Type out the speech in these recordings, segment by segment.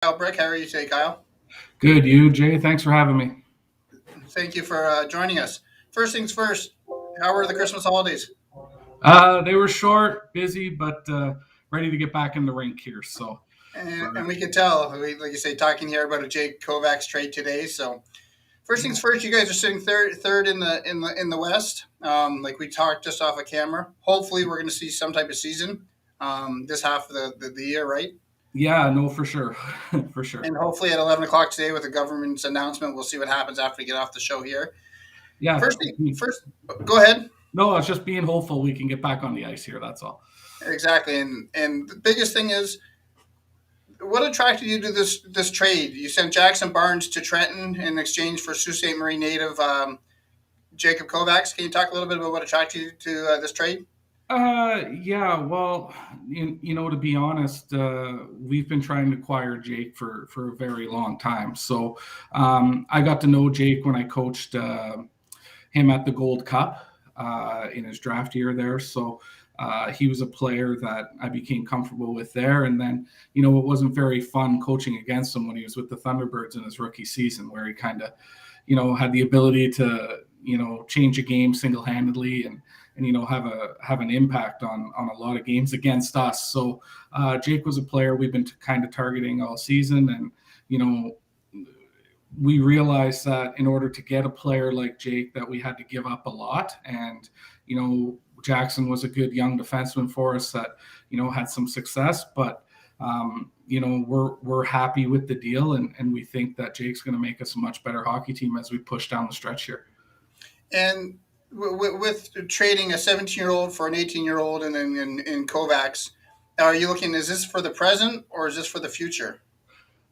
Kyle Brick. How are you today, Kyle? Good, you, Jay. Thanks for having me. Thank you for joining us. First things first, how were the Christmas holidays? They were short, busy, but ready to get back in the rink here. So, And we can tell, like you say, talking here about a Jay Kovacs trade today. So first things first, you guys are sitting third in the West. Like we talked just off of camera. Hopefully, we're going to see some type of season this half of the year, right? yeah, no, for sure, for sure. And hopefully at 11 o'clock today with the government's announcement, we'll see what happens after we get off the show here. Yeah, First, go ahead. no, it's just being hopeful we can get back on the ice here. That's all. Exactly, and the biggest thing is what attracted you to this trade? You sent Jackson Barnes to Trenton in exchange for Sault Ste. Marie native Jakob Kovacs. Can you talk a little bit about what attracted you to this trade? Yeah, well, to be honest, we've been trying to acquire Jake for a very long time. So, I got to know Jake when I coached him at the Gold Cup in his draft year there. So he was a player that I became comfortable with there. And then, it wasn't very fun coaching against him when he was with the Thunderbirds in his rookie season, where he kind of, had the ability to, change a game single handedly and have an impact on a lot of games against us. So Jake was a player we've been kind of targeting all season, and we realized that in order to get a player like Jake, that we had to give up a lot. And Jackson was a good young defenseman for us that had some success, but we're happy with the deal, and we think that Jake's going to make us a much better hockey team as we push down the stretch here. And with trading a 17-year-old for an 18-year-old and then in Kovacs, are you looking? Is this for the present or is this for the future?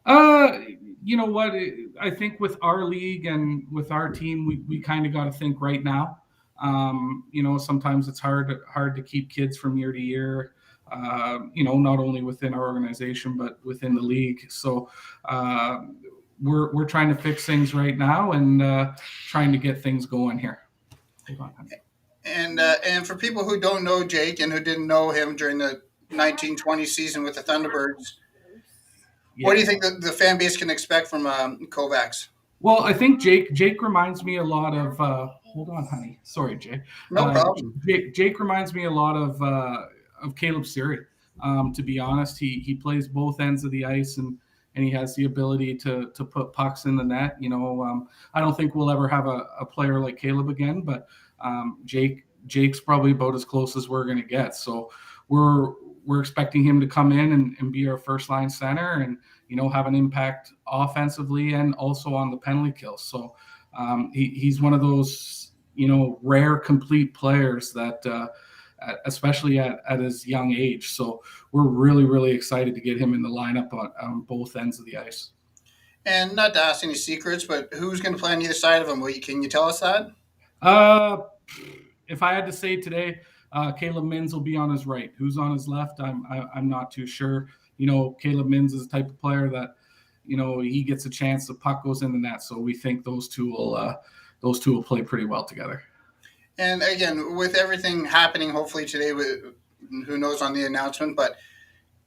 You know what? I think with our league and with our team, we kind of got to think right now. Sometimes it's hard to keep kids from year to year. Not only within our organization but within the league. So we're trying to fix things right now and trying to get things going here. And for people who don't know Jake and who didn't know him during the 1920 season with the Thunderbirds, what do you think the fan base can expect from Kovacs? Well, I think Jake reminds me a lot of. Hold on, honey. Sorry, Jay. No problem. Jake reminds me a lot of Caleb Siri. To be honest, he plays both ends of the ice and he has the ability to put pucks in the net. I don't think we'll ever have a player like Caleb again, but Jake's probably about as close as we're going to get. So we're expecting him to come in and be our first line center and have an impact offensively and also on the penalty kills. So he's one of those rare complete players that especially at his young age. So we're really, really excited to get him in the lineup on both ends of the ice. And not to ask any secrets, but who's going to play on either side of him? Can you tell us that? If I had to say today, Caleb Mins will be on his right. Who's on his left? I'm not too sure. Caleb Mins is the type of player that he gets a chance, the puck goes in the net. So we think those two will play pretty well together. And again, with everything happening, hopefully today, who knows on the announcement, but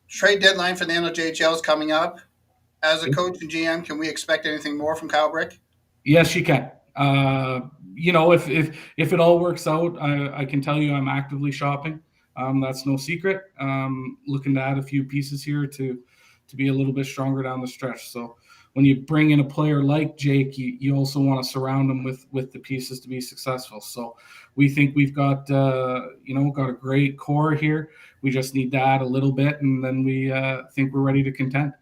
trade deadline for the NOJHL is coming up. As a coach and GM, can we expect anything more from Kyle Brick? Yes, you can. If it all works out, I can tell you I'm actively shopping. That's no secret. Looking to add a few pieces here to be a little bit stronger down the stretch. So when you bring in a player like Jake, you also want to surround him with the pieces to be successful. So we think we've got a great core here. We just need to add a little bit, and then we think we're ready to contend.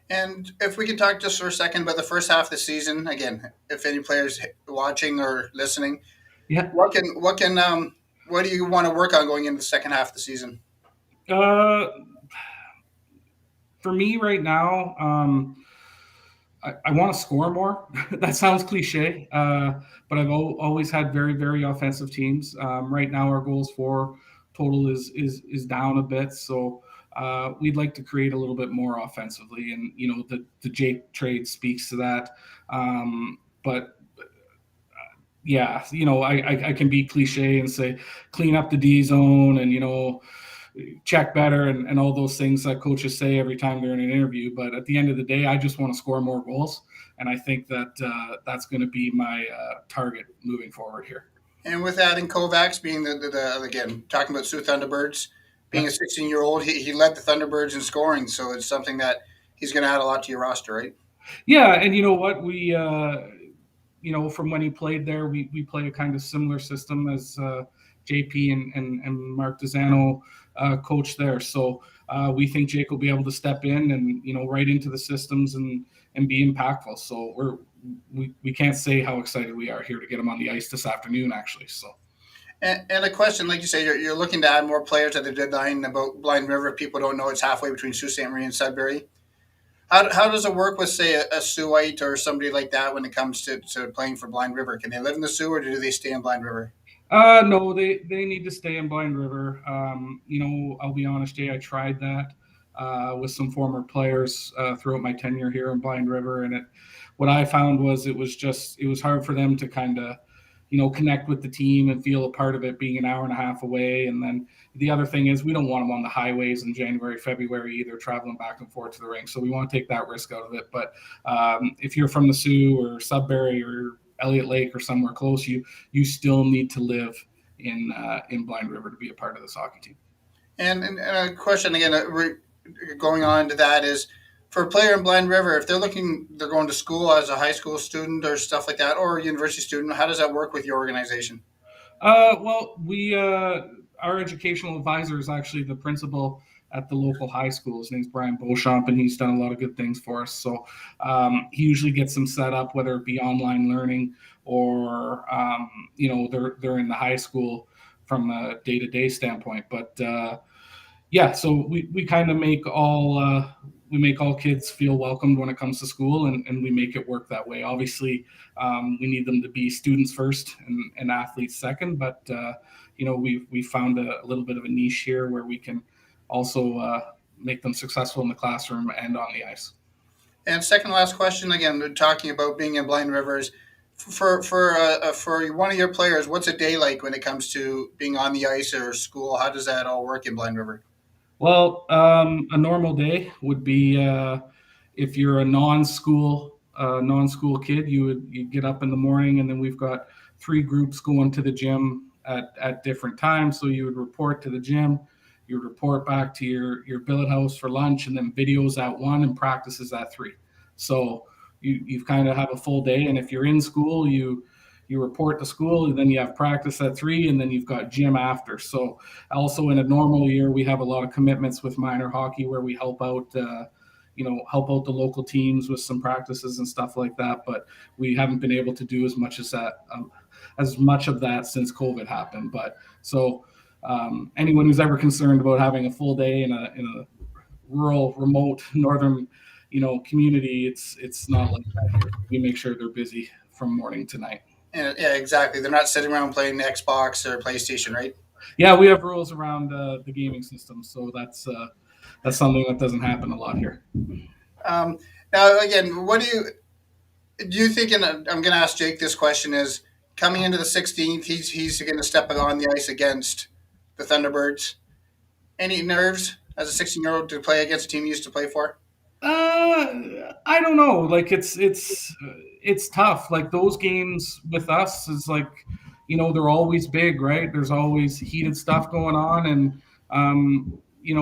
And if we can talk just for a second about the first half of the season, again, if any players watching or listening, what do you want to work on going into the second half of the season? For me right now, I want to score more. That sounds cliche, but I've always had very, very offensive teams. Right now, our goals for total is down a bit, so we'd like to create a little bit more offensively. And the Jake trade speaks to that. But yeah, I can be cliche and say clean up the D zone and check better and all those things that coaches say every time they're in an interview. But at the end of the day, I just want to score more goals. And I think that that's going to be my target moving forward here. And with adding Kovacs being the again, talking about Sioux Thunderbirds, being a 16-year-old, he led the Thunderbirds in scoring. So it's something that he's going to add a lot to your roster, right? Yeah. And you know what? We, from when he played there, we play a kind of similar system as JP and Mark Dizano coach there. So we think Jake will be able to step in and, right into the systems and be impactful. So we can't say how excited we are here to get him on the ice this afternoon, actually. So. And a question, like you say, you're looking to add more players at the deadline. About Blind River. People don't know it's halfway between Sault Ste. Marie and Sudbury. How does it work with, say, a Siouxite or somebody like that when it comes to playing for Blind River? Can they live in the Sioux, or do they stay in Blind River? No, they need to stay in Blind River. I'll be honest, Jay, I tried that with some former players throughout my tenure here in Blind River, and what I found was it was hard for them to kind of, connect with the team and feel a part of it, being an hour and a half away. And then the other thing is we don't want them on the highways in January, February either, traveling back and forth to the rink. So we want to take that risk out of it. But if you're from the Sioux or Sudbury or Elliott Lake or somewhere close, you still need to live in Blind River to be a part of this hockey team. And a question again, going on to that is, for a player in Blind River, if they're going to school as a high school student or stuff like that, or a university student, how does that work with your organization? Well, our educational advisor is actually the principal at the local high school. His name's Brian Beauchamp, and he's done a lot of good things for us. So he usually gets them set up, whether it be online learning or, they're in the high school from a day-to-day standpoint. But so we kind of make all kids feel welcomed when it comes to school, and we make it work that way. Obviously, we need them to be students first and athletes second, but we found a little bit of a niche here where we can also make them successful in the classroom and on the ice. And second last question, again, talking about being in Blind Rivers, for one of your players, what's a day like when it comes to being on the ice or school? How does that all work in Blind River? Well, a normal day would be if you're a non-school kid, you'd get up in the morning, and then we've got 3 groups going to the gym at different times. So you would report to the gym, you would report back to your billet house for lunch, and then videos at 1 and practices at 3. So you kind of have a full day. And if you're in school, you report to school, and then you have practice at 3, and then you've got gym after. So also in a normal year, we have a lot of commitments with minor hockey where we help out the local teams with some practices and stuff like that. But we haven't been able to do as much of that since COVID happened. But so anyone who's ever concerned about having a full day in a rural, remote northern, community, it's not like that here. We make sure they're busy from morning to night. Yeah, exactly. They're not sitting around playing Xbox or PlayStation, right? Yeah, we have rules around the gaming system, so that's something that doesn't happen a lot here. Now, again, what do you think? And I'm going to ask Jake this question: is coming into the 16th, he's going to step on the ice against the Thunderbirds. Any nerves as a 16-year-old to play against a team you used to play for? I don't know. Like it's tough. Like those games with us is like, they're always big, right? There's always heated stuff going on, and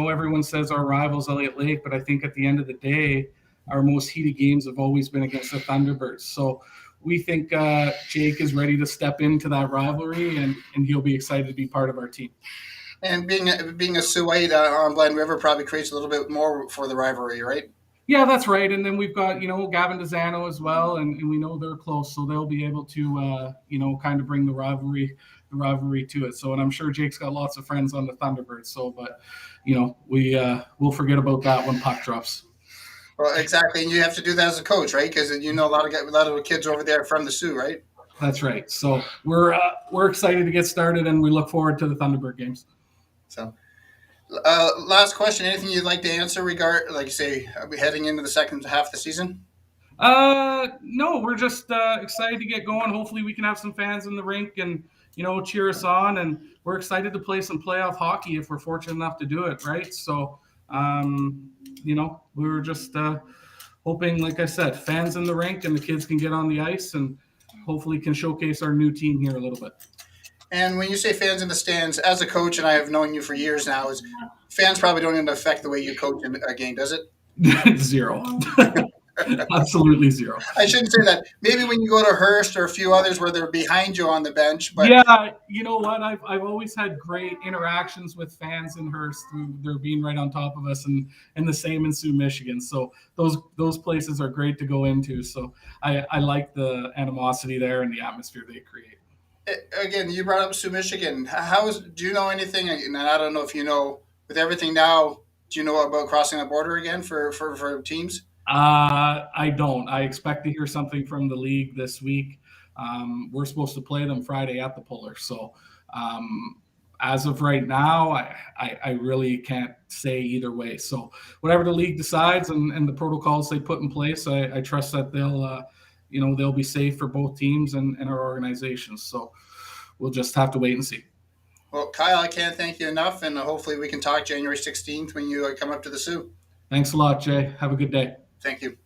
everyone says our rivals Elliott Lake, but I think at the end of the day, our most heated games have always been against the Thunderbirds. So we think Jake is ready to step into that rivalry, and he'll be excited to be part of our team. And being a Siouxite on Blind River probably creates a little bit more for the rivalry, right? Yeah, that's right. And then we've got, Gavin Dizano as well, and we know they're close, so they'll be able to, kind of bring the rivalry to it. So, and I'm sure Jake's got lots of friends on the Thunderbirds. So, but, we'll forget about that when puck drops. Well, exactly, and you have to do that as a coach, right? Because a lot of the kids over there from the Sioux, right? That's right. So we're excited to get started, and we look forward to the Thunderbird games. So. Last question. Anything you'd like to answer like you say, are we heading into the second half of the season? No, we're just excited to get going. Hopefully we can have some fans in the rink and, cheer us on. And we're excited to play some playoff hockey if we're fortunate enough to do it, right? So, we were just hoping, like I said, fans in the rink and the kids can get on the ice and hopefully can showcase our new team here a little bit. And when you say fans in the stands, as a coach, and I have known you for years now, is fans probably don't even affect the way you coach in a game, does it? Zero. Absolutely zero. I shouldn't say that. Maybe when you go to Hearst or a few others where they're behind you on the bench. But yeah, you know what? I've always had great interactions with fans in Hearst. They're being right on top of us, and the same in Sault, Michigan. So those places are great to go into. So I like the animosity there and the atmosphere they create. Again, you brought up Sault, Michigan. Do you know anything? And I don't know if you know, with everything now, do you know about crossing the border again for teams? I don't. I expect to hear something from the league this week. We're supposed to play them Friday at the Puller. So as of right now, I really can't say either way. So whatever the league decides and the protocols they put in place, I trust that they'll be safe for both teams and our organizations. So we'll just have to wait and see. Well, Kyle, I can't thank you enough, and hopefully we can talk January 16th when you come up to the Sault. Thanks a lot, Jay. Have a good day. Thank you.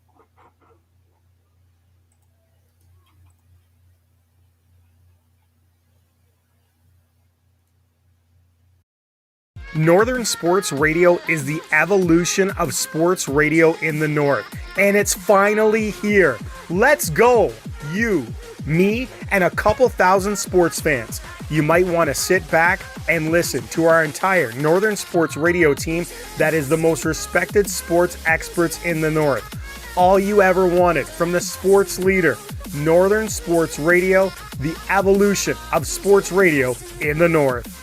Northern Sports Radio is the evolution of sports radio in the North, and it's finally here. Let's go! You, me, and a couple thousand sports fans. You might want to sit back and listen to our entire Northern Sports Radio team that is the most respected sports experts in the North. All you ever wanted from the sports leader, Northern Sports Radio, the evolution of sports radio in the North.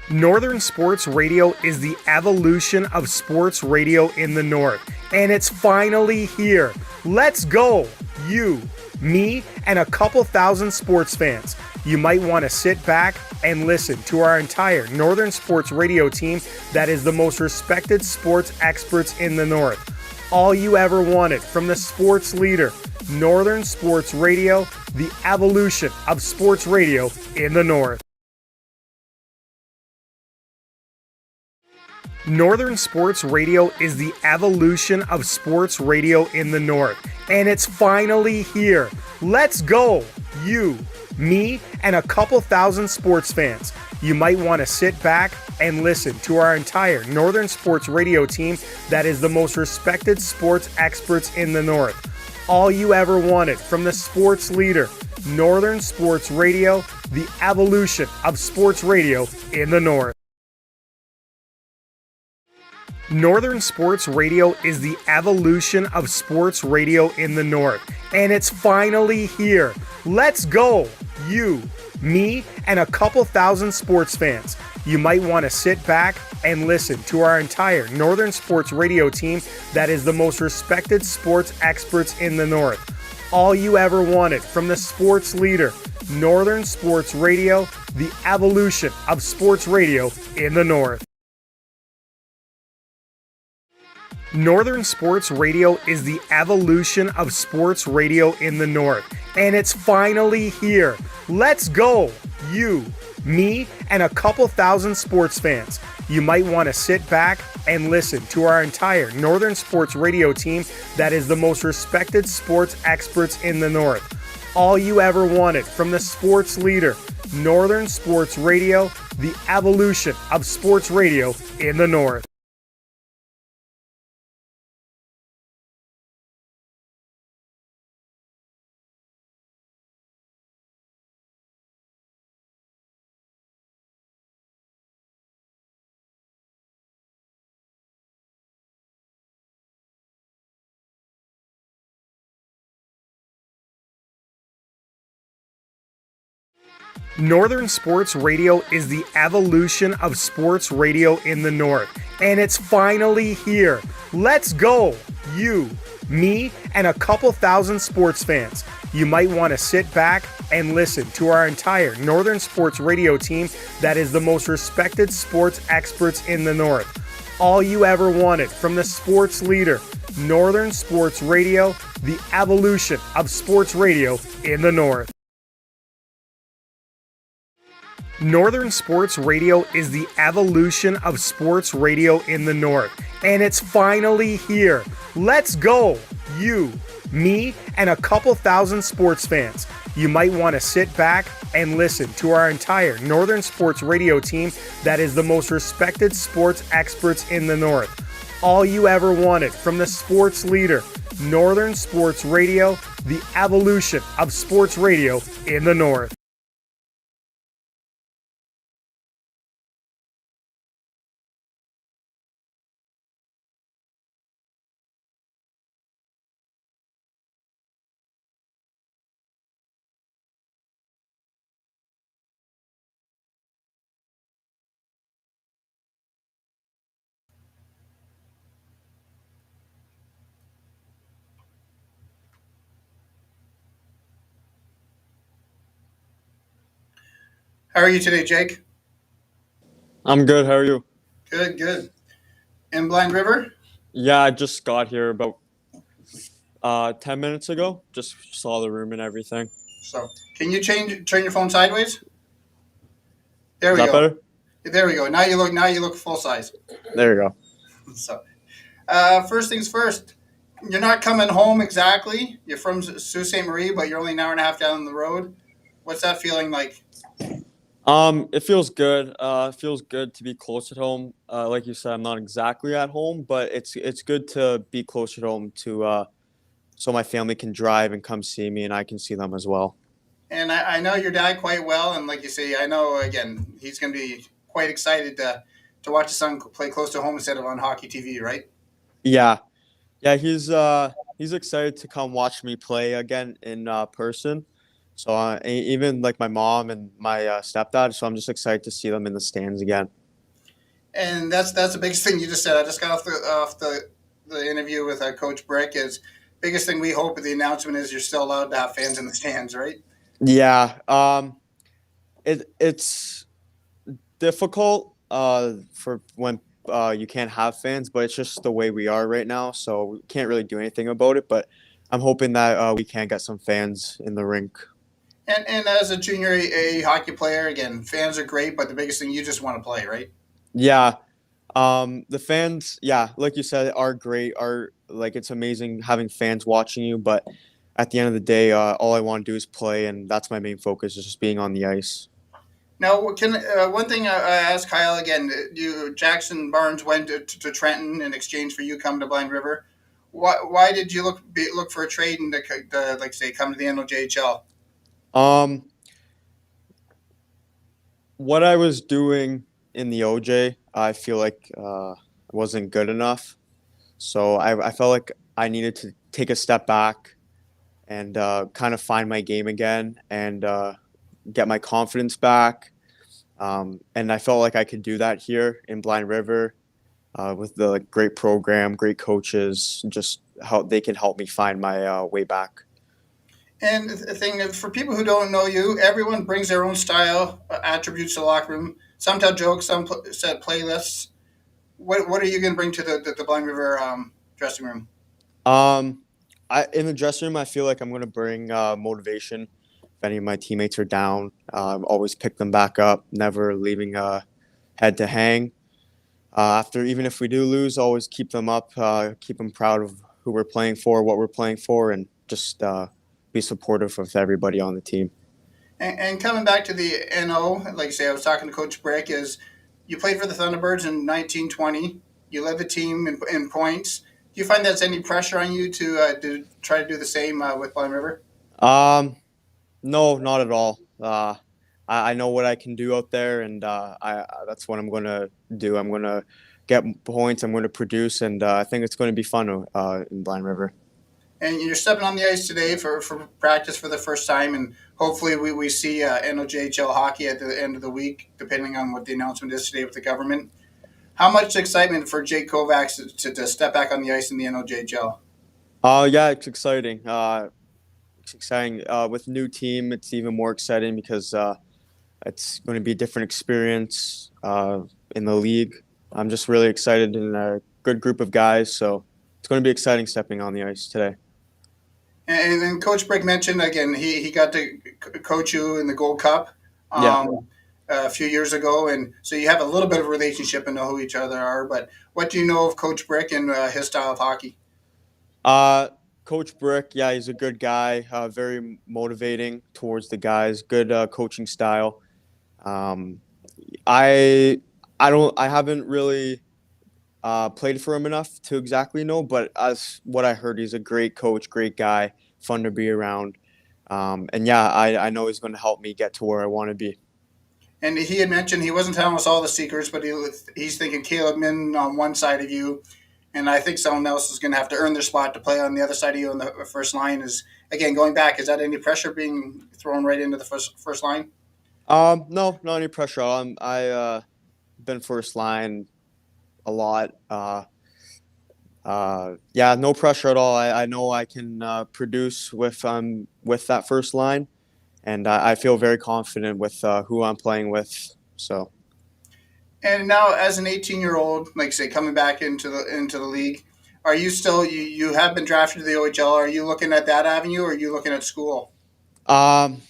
Northern Sports Radio is the evolution of sports radio in the North, and it's finally here. Let's go! You, me, and a couple thousand sports fans. You might want to sit back and listen to our entire Northern Sports Radio team that is the most respected sports experts in the North. All you ever wanted from the sports leader, Northern Sports Radio, the evolution of sports radio in the North. Northern Sports Radio is the evolution of sports radio in the North, and it's finally here. Let's go! You, me, and a couple thousand sports fans. You might want to sit back and listen to our entire Northern Sports Radio team that is the most respected sports experts in the North. All you ever wanted from the sports leader, Northern Sports Radio, the evolution of sports radio in the North. Northern Sports Radio is the evolution of sports radio in the North, and it's finally here. Let's go! You, me, and a couple thousand sports fans. You might want to sit back and listen to our entire Northern Sports Radio team that is the most respected sports experts in the North. All you ever wanted from the sports leader, Northern Sports Radio, the evolution of sports radio in the North. Northern Sports Radio is the evolution of sports radio in the North, and it's finally here. Let's go! You, me, and a couple thousand sports fans. You might want to sit back and listen to our entire Northern Sports Radio team that is the most respected sports experts in the North. All you ever wanted from the sports leader, Northern Sports Radio, the evolution of sports radio in the North. Northern Sports Radio is the evolution of sports radio in the North, and it's finally here. Let's go! You, me, and a couple thousand sports fans. You might want to sit back and listen to our entire Northern Sports Radio team that is the most respected sports experts in the North. All you ever wanted from the sports leader, Northern Sports Radio, the evolution of sports radio in the North. Northern Sports Radio is the evolution of sports radio in the North, and it's finally here. Let's go, you, me, and a couple thousand sports fans. You might want to sit back and listen to our entire Northern Sports Radio team that is the most respected sports experts in the North. All you ever wanted from the sports leader, Northern Sports Radio, the evolution of sports radio in the North. How are you today, Jake? I'm good. How are you? Good, good. In Blind River? Yeah, I just got here about 10 minutes ago. Just saw the room and everything. So, can you turn your phone sideways? There Is we that go. better? There we go. Now you look full size. There you go. So, first things first. You're not coming home exactly. You're from Sault Ste Marie, but you're only an hour and a half down the road. What's that feeling like? It feels good. It feels good to be close at home. Like you said, I'm not exactly at home, but it's good to be close at home to so my family can drive and come see me, and I can see them as well. And I know your dad quite well, and like you say, I know again he's going to be quite excited to watch his son play close to home instead of on hockey TV, right? Yeah, he's excited to come watch me play again in person. So even like my mom and my stepdad, so I'm just excited to see them in the stands again. And that's the biggest thing you just said. I just got off the interview with Coach Brick. Is biggest thing we hope the announcement is you're still allowed to have fans in the stands, right? Yeah, it's difficult for when you can't have fans, but it's just the way we are right now, so we can't really do anything about it. But I'm hoping that we can get some fans in the rink. And as a junior A hockey player, again, fans are great, but the biggest thing you just want to play, right? Yeah, the fans, yeah, like you said, are great. It's amazing having fans watching you, but at the end of the day, all I want to do is play, and that's my main focus, is just being on the ice. Now, one thing I asked Kyle again, Jackson Barnes went to Trenton in exchange for you coming to Blind River. Why did you look for a trade and come to the NOJHL? What I was doing in the OJ, I feel like wasn't good enough. So I felt like I needed to take a step back and kind of find my game again and get my confidence back. And I felt like I could do that here in Blind River with the great program, great coaches, just how they can help me find my way back. And the thing, for people who don't know you, everyone brings their own style, attributes to the locker room. Some tell jokes, some set playlists. What are you going to bring to the Blind River dressing room? In the dressing room, I feel like I'm going to bring motivation. If any of my teammates are down, always pick them back up, never leaving a head to hang. Even if we do lose, always keep them up, keep them proud of who we're playing for, what we're playing for, and just be supportive of everybody on the team. And coming back to the NO, like I say, I was talking to Coach Brick, is you played for the Thunderbirds in 1920. You led the team in points. Do you find that's any pressure on you to try to do the same with Blind River? No, not at all. I know what I can do out there, and that's what I'm going to do. I'm going to get points. I'm going to produce, and I think it's going to be fun in Blind River. And you're stepping on the ice today for practice for the first time, and hopefully we see NOJHL hockey at the end of the week, depending on what the announcement is today with the government. How much excitement for Jay Kovacs to step back on the ice in the NOJHL? Yeah, it's exciting. It's exciting. With new team, it's even more exciting because it's going to be a different experience in the league. I'm just really excited and a good group of guys, so it's going to be exciting stepping on the ice today. And then Coach Brick mentioned, again, he got to coach you in the Gold Cup. Yeah. a few years ago, and so you have a little bit of a relationship and know who each other are. But what do you know of Coach Brick and his style of hockey? Uh, Coach Brick, yeah, he's a good guy. Very motivating towards the guys. Good coaching style. Um, I haven't really played for him enough to exactly know, but as what I heard, he's a great coach, great guy, fun to be around. And yeah, I know he's going to help me get to where I want to be. And he had mentioned he wasn't telling us all the secrets, but he's thinking Caleb Min on one side of you, and I think someone else is going to have to earn their spot to play on the other side of you on the first line. Is again going back. Is that any pressure being thrown right into the first line? No, not any pressure. I been first line a lot. Yeah, no pressure at all. I know I can produce with that first line, and I feel very confident with who I'm playing with. So. And now, as an 18-year-old, like say, coming back into the league, are you still you have been drafted to the OHL? Are you looking at that avenue, or are you looking at school? Um,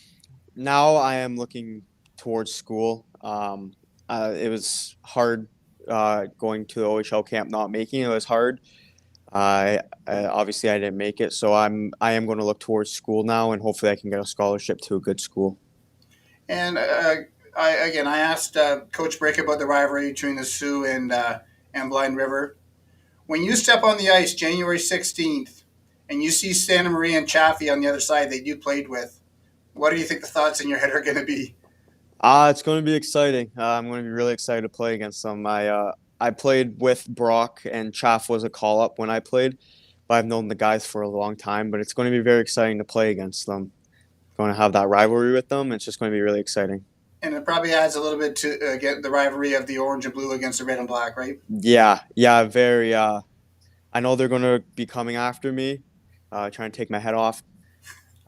Now I am looking towards school. It was hard going to the OHL camp, not making it. It was hard. Obviously I didn't make it, so I am going to look towards school now, and hopefully I can get a scholarship to a good school. And I asked Coach Brick about the rivalry between the Sioux and Blind River. When you step on the ice January 16th and you see Ste Marie and Chaffee on the other side that you played with, what do you think the thoughts in your head are going to be? It's going to be exciting. I'm going to be really excited to play against them. I played with Brock, and Chaff was a call up when I played, but I've known the guys for a long time. But it's going to be very exciting to play against them. Going to have that rivalry with them. It's just going to be really exciting. And it probably adds a little bit to get the rivalry of the orange and blue against the red and black, right? Yeah, very. I know they're going to be coming after me, trying to take my head off.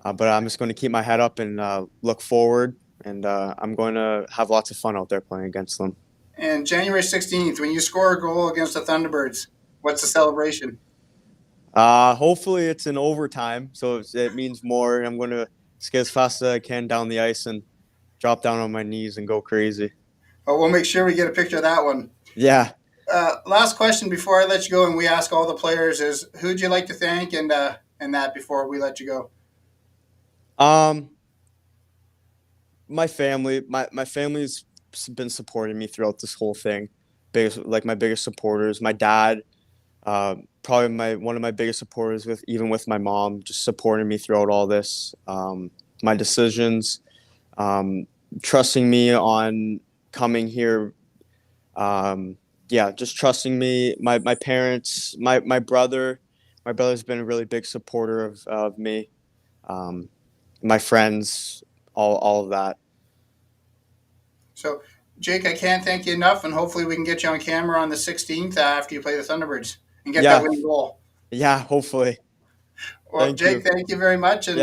But I'm just going to keep my head up and look forward, and I'm going to have lots of fun out there playing against them. And January 16th, when you score a goal against the Thunderbirds, what's the celebration? Hopefully it's in overtime, so it means more. I'm going to skate as fast as I can down the ice and drop down on my knees and go crazy. Well, we'll make sure we get a picture of that one. Yeah. Last question before I let you go, and we ask all the players, is who'd you like to thank and that before we let you go? My family. My family's been supporting me throughout this whole thing. My biggest supporters. My dad, probably one of my biggest supporters with my mom, just supporting me throughout all this. My decisions, trusting me on coming here. Just trusting me. My parents, my brother. My brother's been a really big supporter of me. My friends, all of that. So, Jake, I can't thank you enough, and hopefully we can get you on camera on the 16th after you play the Thunderbirds and get that winning goal. Yeah, hopefully. Well, Jake, thank you very much, and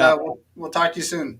we'll talk to you soon.